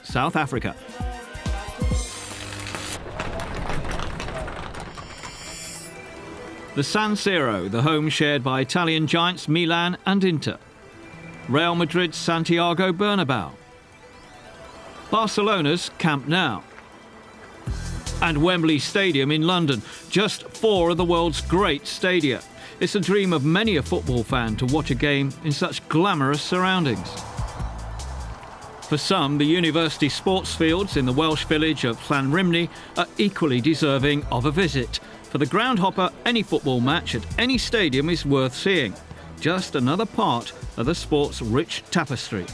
South Africa. The San Siro, the home shared by Italian giants Milan and Inter. Real Madrid's Santiago Bernabéu. Barcelona's Camp Nou. And Wembley Stadium in London, just 4 of the world's great stadia. It's a dream of many a football fan to watch a game in such glamorous surroundings. For some, the university sports fields in the Welsh village of Llanrymni are equally deserving of a visit. For the groundhopper, any football match at any stadium is worth seeing. Just another part of the sport's rich tapestry.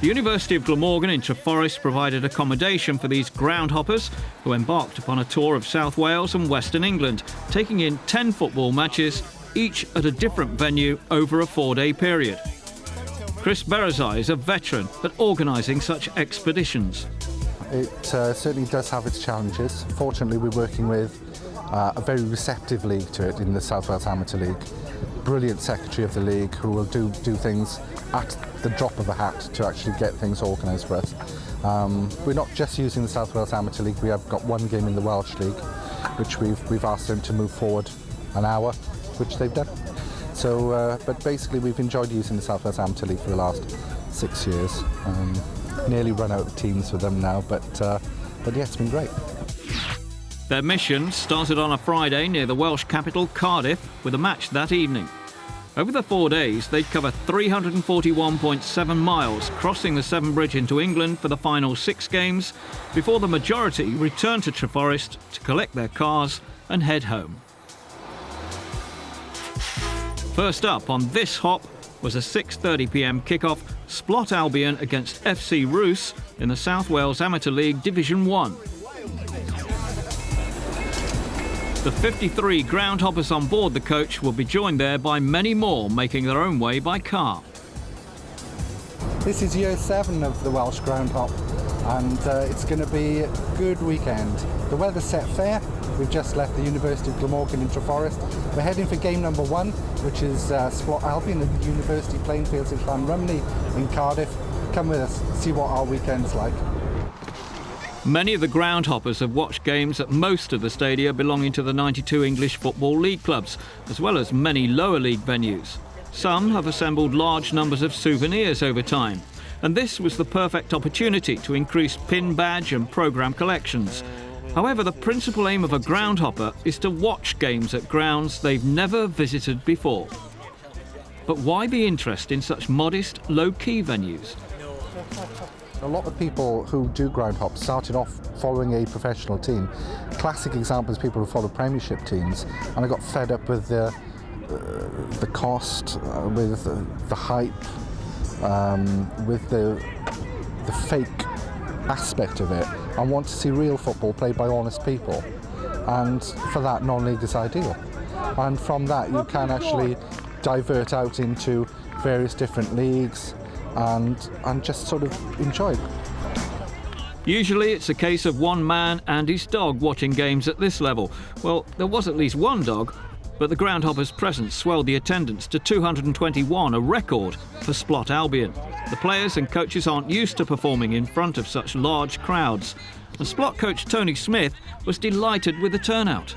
The University of Glamorgan in Treforest provided accommodation for these groundhoppers who embarked upon a tour of South Wales and Western England, taking in 10 football matches, each at a different venue over a 4-day period. Chris Berazai is a veteran at organising such expeditions. It certainly does have its challenges. Fortunately, we're working with a very receptive league to it in the South Wales Amateur League. Brilliant secretary of the league who will do things at the drop of a hat to actually get things organised for us. We're not just using the South Wales Amateur League, we have got one game in the Welsh League, which we've asked them to move forward an hour, which they've done. So, but basically we've enjoyed using the South Wales Amateur League for the last 6 years. Nearly run out of teams with them now, but yeah, it's been great. Their mission started on a Friday near the Welsh capital, Cardiff, with a match that evening. Over the 4 days, they'd cover 341.7 miles, crossing the Severn Bridge into England for the final 6 games, before the majority returned to Treforest to collect their cars and head home. First up on this hop was a 6:30 p.m. kickoff, Splot Albion against FC Roos in the South Wales Amateur League Division 1. The 53 groundhoppers on board the coach will be joined there by many more making their own way by car. This is year 7 of the Welsh Groundhop, and it's going to be a good weekend. The weather's set fair. We've just left the University of Glamorgan in Treforest. We're heading for game number 1, which is Splot Albion at the University playing fields in Llanrymni in Cardiff. Come with us, see what our weekend's like. Many of the groundhoppers have watched games at most of the stadia belonging to the 92 English Football League clubs, as well as many lower league venues. Some have assembled large numbers of souvenirs over time, and this was the perfect opportunity to increase pin badge and programme collections. However, the principal aim of a groundhopper is to watch games at grounds they've never visited before. But why the interest in such modest, low-key venues? A lot of people who do groundhop started off following a professional team. Classic examples, people who follow Premiership teams, and I got fed up with the cost, with the hype, with the fake aspect of it. I want to see real football played by honest people, and for that, non-league is ideal. And from that, you can actually divert out into various different leagues and just sort of enjoy it. Usually it's a case of one man and his dog watching games at this level. Well, there was at least one dog, but the groundhoppers' presence swelled the attendance to 221, a record for Splot Albion. The players and coaches aren't used to performing in front of such large crowds, and Splot coach Tony Smith was delighted with the turnout.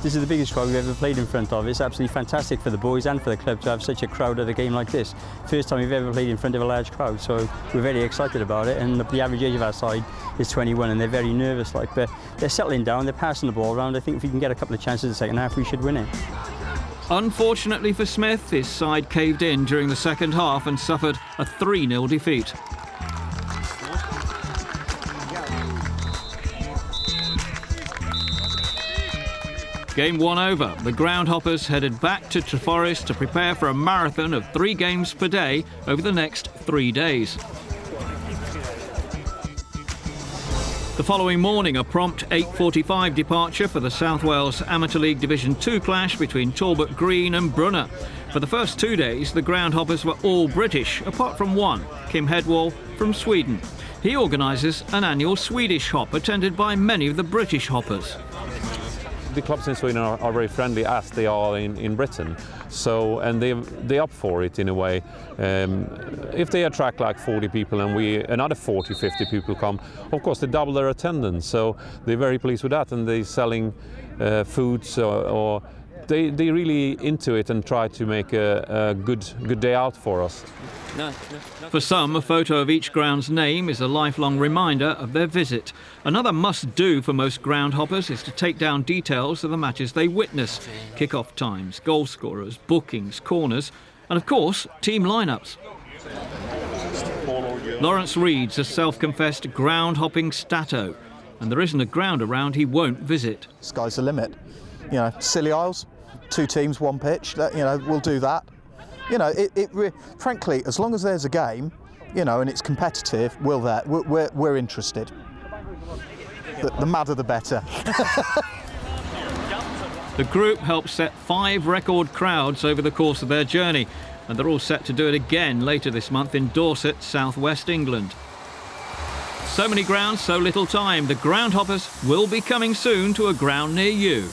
This is the biggest crowd we've ever played in front of. It's absolutely fantastic for the boys and for the club to have such a crowd at a game like this. First time we've ever played in front of a large crowd, so we're very excited about it. And the average age of our side is 21, and they're very nervous, but they're settling down, they're passing the ball around. I think if we can get a couple of chances in the second half, we should win it. Unfortunately for Smith, his side caved in during the second half and suffered a 3-0 defeat. Game 1 over, the groundhoppers headed back to Treforest to prepare for a marathon of 3 games per day over the next 3 days. The following morning, a prompt 8:45 departure for the South Wales Amateur League Division 2 clash between Talbot Green and Brunner. For the first 2 days, the groundhoppers were all British, apart from one, Kim Headwall from Sweden. He organises an annual Swedish hop attended by many of the British hoppers. The clubs in Sweden are very friendly as they are in Britain. So, and they're up for it in a way. If they attract like 40 people and another 40, 50 people come, of course they double their attendance. So they're very pleased with that, and they're selling foods or they're really into it and try to make a good day out for us. For some, a photo of each ground's name is a lifelong reminder of their visit. Another must-do for most ground hoppers is to take down details of the matches they witness. Kick-off times, goal scorers, bookings, corners, and of course, team lineups. Lawrence Reed's a self-confessed ground-hopping stato, and there isn't a ground around he won't visit. Sky's the limit. You know, Scilly Isles, 2 teams, 1 pitch, that, you know, we'll do that. You know, frankly, as long as there's a game, you know, and it's competitive, we're interested. The madder the better. The group helped set 5 record crowds over the course of their journey, and they're all set to do it again later this month in Dorset, southwest England. So many grounds, so little time. The Groundhoppers will be coming soon to a ground near you.